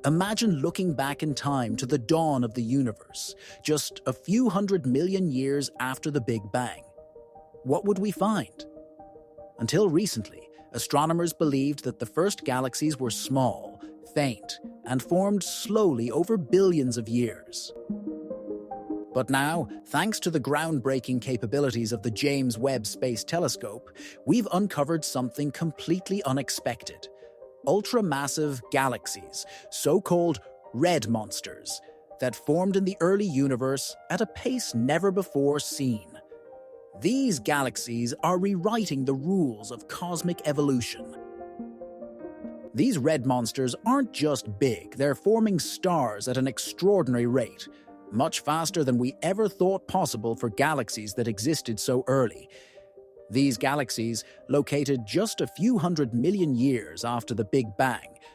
Imagine looking back in time to the dawn of the universe, just a few 100 million years after the Big Bang. What would we find? Until recently, astronomers believed that the first galaxies were small, faint, and formed slowly over billions of years. But now, thanks to the groundbreaking capabilities of the James Webb Space Telescope, we've uncovered something completely unexpected: ultramassive galaxies, so-called red monsters, that formed in the early universe at a pace never before seen. These galaxies are rewriting the rules of cosmic evolution. These red monsters aren't just big, they're forming stars at an extraordinary rate, much faster than we ever thought possible for galaxies that existed so early. These galaxies, located just a few 100 million years after the Big Bang,